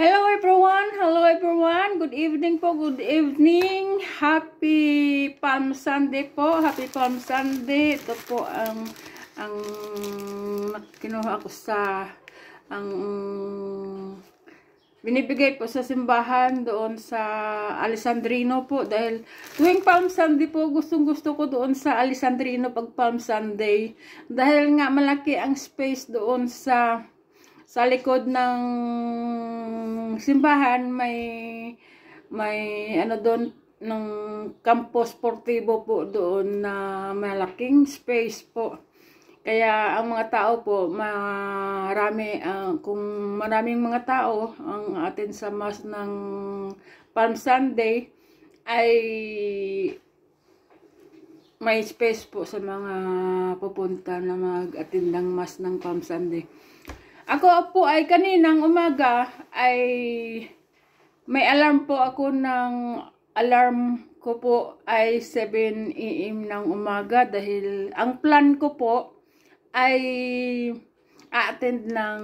Hello everyone! Hello everyone! Good evening po, good evening! Happy Palm Sunday po! Happy Palm Sunday! Ito po ang kinuha ko ang binibigay po sa simbahan doon sa Alessandrino po dahil tuwing Palm Sunday po gustong gusto ko doon sa Alessandrino pag Palm Sunday dahil nga malaki ang space doon sa likod ng simbahan. May ano doon ng campo sportivo po doon na malaking space po. Kaya ang mga tao po, kung maraming mga tao ang atin sa mass ng Palm Sunday, ay may space po sa mga pupunta na mag-attend ng mass ng Palm Sunday. Ako po ay kaninang umaga ay may alarm po ako ng alarm ko po ay 7 AM ng umaga dahil ang plan ko po ay a-attend ng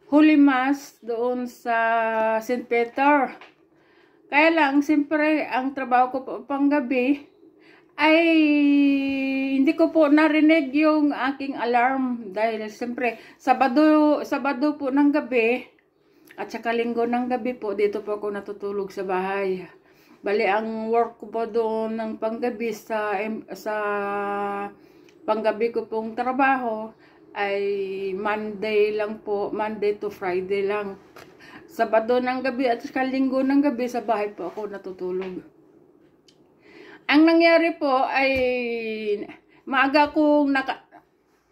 Holy Mass doon sa St. Peter. Kaya lang, siyempre, ang trabaho ko po panggabi ay hindi ko po narinig yung aking alarm dahil siyempre, Sabado po ng gabi at saka Linggo ng gabi po, dito po ako natutulog sa bahay. Bali, ang work ko po doon ng panggabi sa panggabi ko pong trabaho ay Monday lang po, Monday to Friday lang. Sabado ng gabi at saka Linggo ng gabi sa bahay po ako natutulog. Ang nangyari po ay maaga kong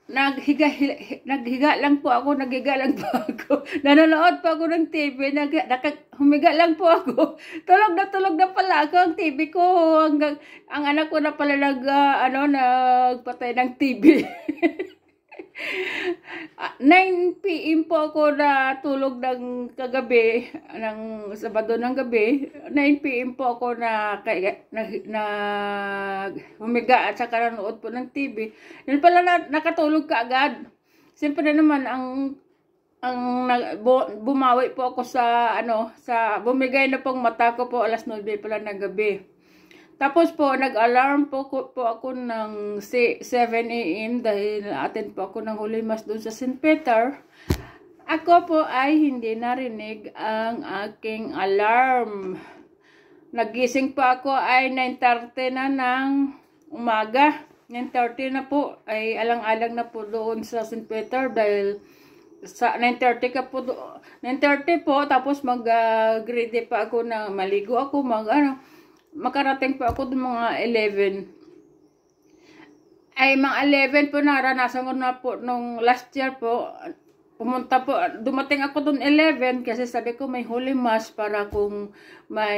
naghiga lang po ako. Nanonood po ako ng TV, humiga lang po ako. Tulog na pala ako ang TV ko. Ang anak ko na pala nagpatay ng TV. 9 PM po ako natulog ng kagabi, ng Sabado ng gabi. 9 PM po ako na humiga at saka nanood po ng TV. Yan pala nakatulog ka agad. Siyempre naman bumawi po ako sa bumigay na pong mata ko po alas 9 pala ng gabi. Tapos po, nag-alarm po ako ng 7 AM dahil attend po ako ng Holy Mass doon sa St. Peter. Ako po ay hindi narinig ang aking alarm. Nagising po ako ay 9:30 na ng umaga. 9:30 na po, ay alang-alang na po doon sa St. Peter dahil sa 9:30 po, tapos mag-ready pa ako na maligo ako, makarating po ako doon mga 11. Ay, mga 11 po naranasan ko na po nung last year po. Dumating ako doon 11 kasi sabi ko may Holy Mass para kung may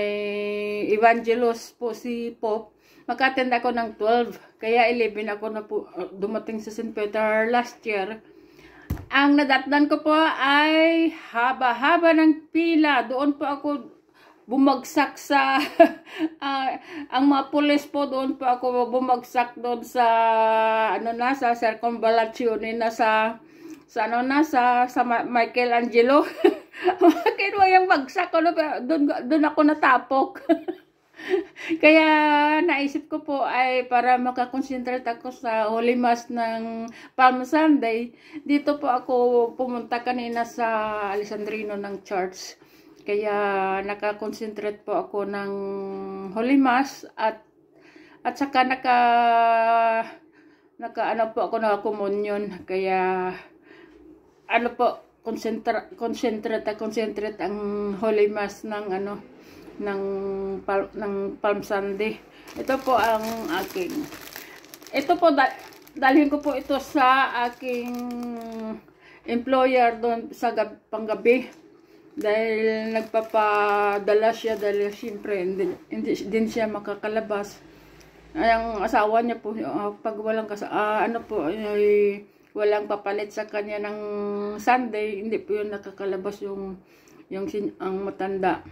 evangelist po si Pope, maka-attend ako ng 12. Kaya 11 ako na po dumating sa St. Peter last year. Ang nadatnan ko po ay haba-haba ng pila. Doon po ako bumagsak sa ang mga pulis po doon po ako bumagsak doon sa sa circumvallation sa Michelangelo. Kinuha yung bagsak ko doon ako natapok. Kaya naisip ko po ay para makakonsentrate ako sa Holy Mass ng Palm Sunday, dito po ako pumunta kanina sa Alessandrino ng church. Kaya naka-concentrate po ako ng Holy Mass at saka naka-communion. Kaya concentrate ang Holy Mass ng Palm Sunday. Ito po ang aking. Ito po dalhin ko po ito sa aking employer doon sa panggabi. Dahil nagpapadala siya dahil siyempre hindi din siya makakalabas. Ang asawa niya po pag walang walang papalit sa kanya ng Sunday, hindi po yun nakakalabas ang matanda.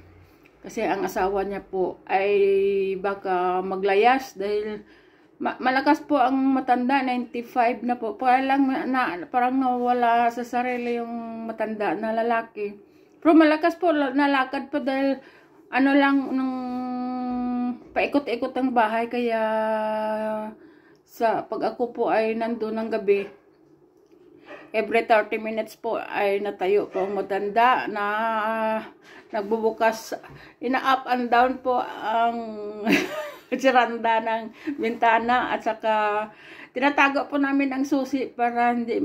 Kasi ang asawa niya po ay baka maglayas dahil malakas po ang matanda, 95 na po. Parang nawala sa sarili yung matanda na lalaki. Pero malakas po, nalakad pa dahil ano lang, nung paikot-ikot ang bahay, kaya pag ako po ay nandun ng gabi, every 30 minutes po ay natayo po ang matanda na nagbubukas, ina-up and down po ang siranda ng bintana, at saka tinatago po namin ang susi para hindi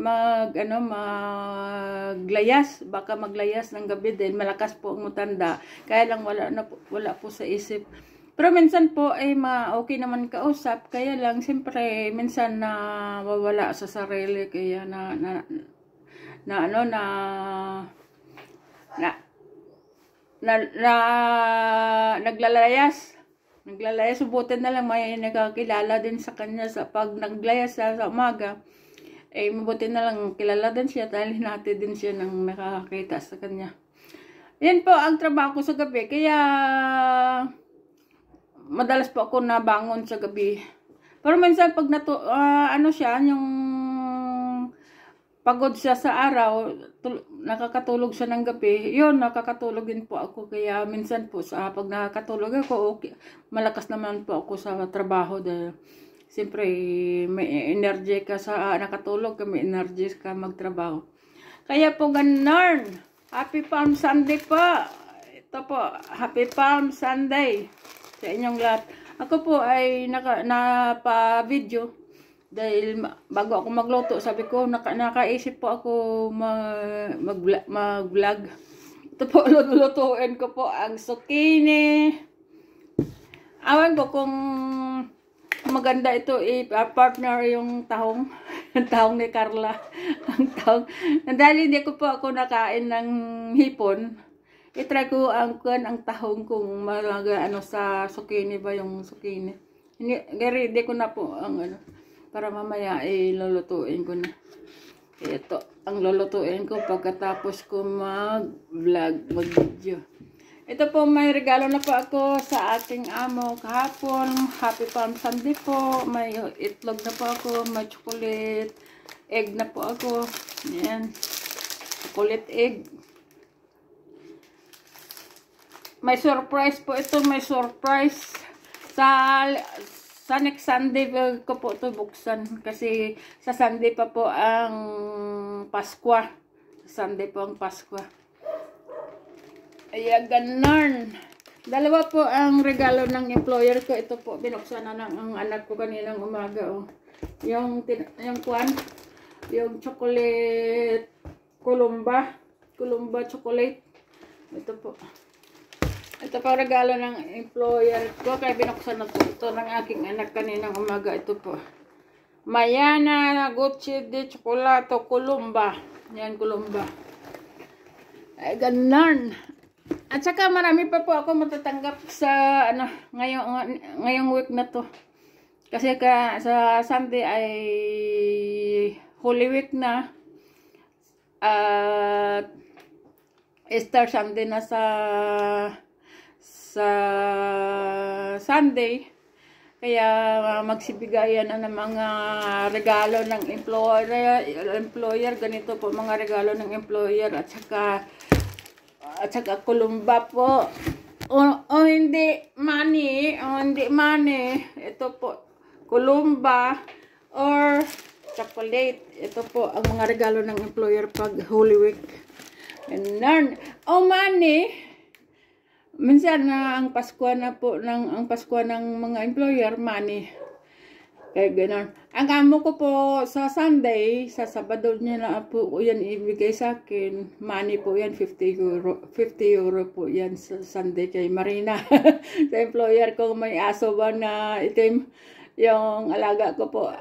maglayas, baka maglayas ng gabi din, malakas po ang matanda, kaya lang wala po sa isip. Pero minsan po ay okay naman kausap, kaya lang siyempre minsan na wawala sa sarili, kaya naglalayas. Subutin na lang may nakakilala din sa kanya sa pag naglayas sa umaga. Mabuti na lang kilala din siya dahil hinati din siya ng nakakakita sa kanya. Yan po ang trabaho ko sa gabi, kaya madalas po ako nabangon sa gabi. Pero minsan pag yung pagod siya sa araw, nakakatulog siya ng gabi, yun, nakakatulog din po ako. Kaya minsan po pag nakakatulog ako, okay, malakas naman po ako sa trabaho dahil siyempre may energy ka sa nakatulog ka, may energy ka magtrabaho. Kaya po ganon. Happy Palm Sunday po. Ito po, Happy Palm Sunday sa inyong lahat. Ako po ay napa-video dahil bago ako magluto, sabi ko, nakaisip po ako mag-vlog. Ito po, lulutuin ko po ang zucchini. Awan ko kung maganda ito, partner yung tahong. Ang tahong ni Carla. Ang tahong. Dahil hindi ko po ako nakain ng hipon, i-try ko ang tahong kung sa zucchini ba yung zucchini. Hindi ko na po ang para mamaya lulutuin ko na. Ito ang lulutuin ko pagkatapos ko mag-video. Ito po, may regalo na po ako sa aking amo kahapon. Happy Palm Sunday po. May itlog na po ako, may chocolate egg na po ako. Ayan, chocolate egg. May surprise po ito, may surprise. Sa next Sunday ko po ito buksan. Kasi sa Sunday pa po ang Pasko. Sunday po ang Pasko. Ayan, ganon. Dalawa po ang regalo ng employer ko. Ito po, binuksan na ng anak ko kaninang umaga. Oh. Yung chocolate Columba chocolate. Ito po. Ito po regalo ng employer ko, kaya binuksan na po ito ng aking anak kaninang umaga. Ito po, Mayana Gucci de Chocolate Columba. Yan, Columba. Ay, ganon. At saka marami pa po ako matatanggap sa ngayong week na to. Kasi sa Sunday ay Holy Week na. Easter Sunday na sa Sunday, kaya magsibigayan na ng mga regalo ng employer. Ganito po mga regalo ng employer, at saka Columba po. Hindi money, ito po Columba or chocolate. Ito po ang mga regalo ng employer pag Holy Week. Money. Minsan ang Pasko na po ang Pasko ng mga employer, money. Kaya gano'n. Ang amo ko po sa Sunday, sa Sabado niya na po yan ibigay sa akin. Money po yan, 50 euro po yan sa Sunday kay Marina. Sa employer ko, may aso ba na itim yung alaga ko po.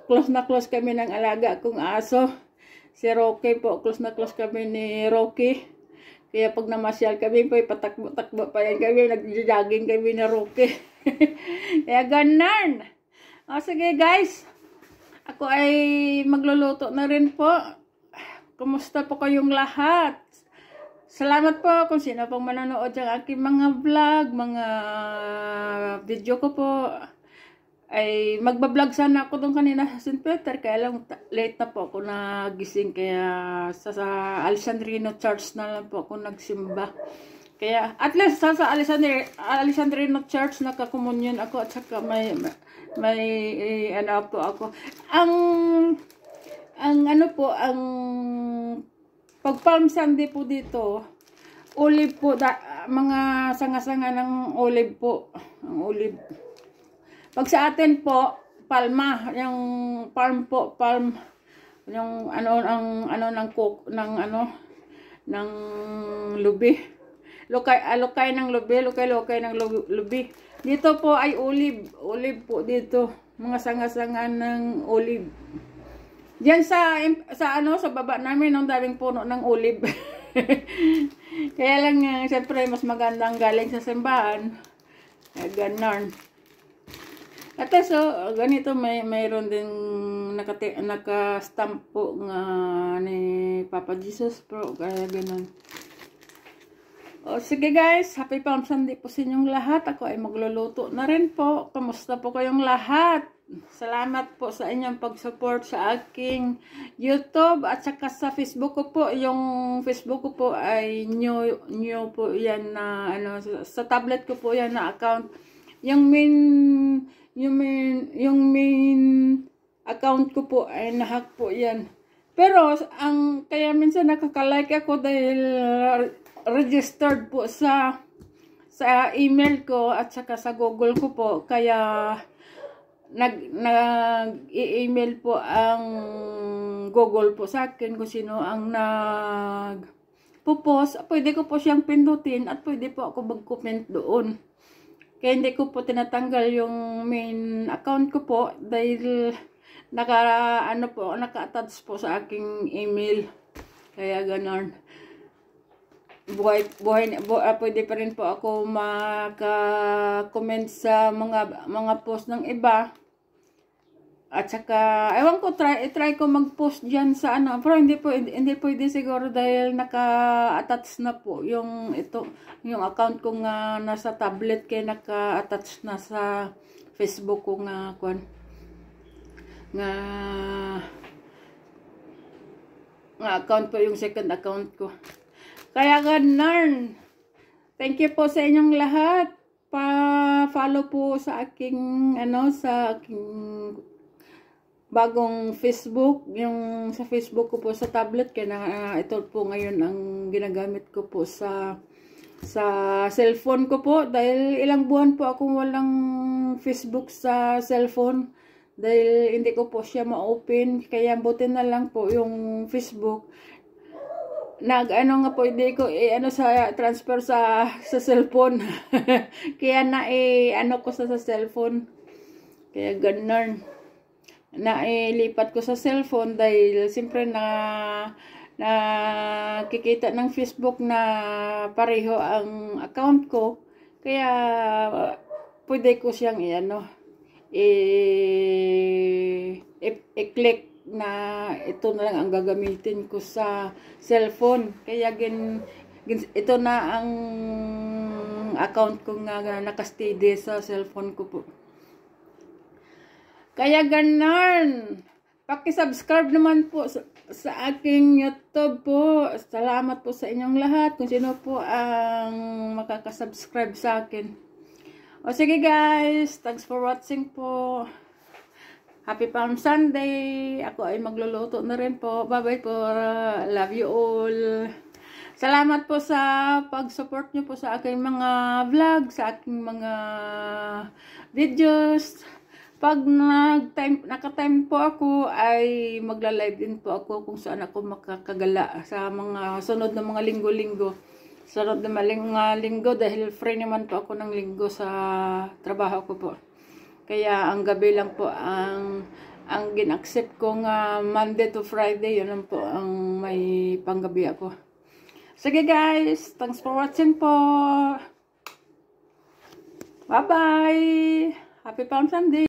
Close na close kami ng alaga kong aso. Si Rocky po, close na close kami ni Rocky. Kaya pag namasyal kami, patakbo-takbo pa yan kami, nag-jogging kami na Rocky. Kaya ganon. Sige guys, ako ay magluluto na rin po. Kumusta po kayong lahat? Salamat po kung sino pong manonood ng aking mga vlog, mga video ko po. ay magbablog sana ako doon kanina sa St. Peter, kaya lang late na po ako nagising, kaya sa Alexandrino Church na lang po ako nagsimba. Kaya at least sa Alexandrino Church nakakomunyon ako, at saka may ano po ako. Ang ano po, ang pag Palm Sunday po dito, olive po, mga sanga-sanga ng olive po, ang olive. Pag sa atin po, palma, yung palm po, palm, yung ano ng cook, ng ng lubi. Lokay ng lubi, lokay ng lubi. Dito po ay olive po dito, mga sanga-sanga ng olive. Diyan sa baba namin, ang daming puno ng olive. Kaya lang, siyempre, mas magandang galing sa simbahan. Ganon. At so, ganito, mayroon din naka-stamp po nga ni Papa Jesus po. Kaya ganon. O sige guys, happy Palm Sunday po sa inyong lahat. Ako ay magluluto na rin po. Kamusta po kayong lahat? Salamat po sa inyong pag-support sa aking YouTube at saka sa Facebook ko po. Yung Facebook ko po ay new po yan na sa tablet ko po yan na account. Yung main account ko po ay nahack po yan. Pero kaya minsan nakakalike ako dahil registered po sa email ko at saka sa Google ko po. Kaya nag-i-email po ang Google po sa akin kung sino ang nag-post. Pwede ko po siyang pindutin at pwede po ako mag-comment doon. Kaya hindi ko po tinatanggal yung main account ko po dahil naka-attach po sa aking email. Kaya ganon. Pwede pa rin po ako maka-comment sa mga post ng iba. At saka, ewan ko, try ko mag-post dyan sa pero hindi pwede siguro dahil naka-attach na po yung account ko nga nasa tablet, kaya naka-attach na sa Facebook ko nga account po, yung second account ko. Kaya ganun. Thank you po sa inyong lahat. Pa-follow po sa aking sa aking bagong Facebook, yung sa Facebook ko po sa tablet, kaya ito po ngayon ang ginagamit ko po sa cellphone ko po, dahil ilang buwan po akong walang Facebook sa cellphone dahil hindi ko po siya ma-open, kaya buti na lang po yung Facebook nga po, hindi ko sa transfer sa cellphone. Kaya ko sa cellphone, kaya ganun nailipat ko sa cellphone dahil siyempre nakikita ng Facebook na pareho ang account ko, kaya pwede ko siyang i-click na ito na lang ang gagamitin ko sa cellphone. Kaya ito na ang account ko nga nakasteady sa cellphone ko po. Kaya ganun. Paki-subscribe naman po sa aking YouTube po. Salamat po sa inyong lahat kung sino po ang makakasubscribe sa akin. O sige guys, thanks for watching po. Happy Palm Sunday. Ako ay magluluto na rin po. Bye-bye po. Love you all. Salamat po sa pag-support nyo po sa aking mga vlog, sa aking mga videos. Pag naka-time po ako, ay magla-live din po ako kung saan ako makakagala sa mga sunod na mga linggo-linggo. Sunod na mga linggo dahil free naman po ako ng linggo sa trabaho ko po. Kaya ang gabi lang po ang gin-accept ko nga Monday to Friday, yun lang po ang may panggabi ako. Sige guys, thanks for watching po. Bye-bye. Happy Palm Sunday.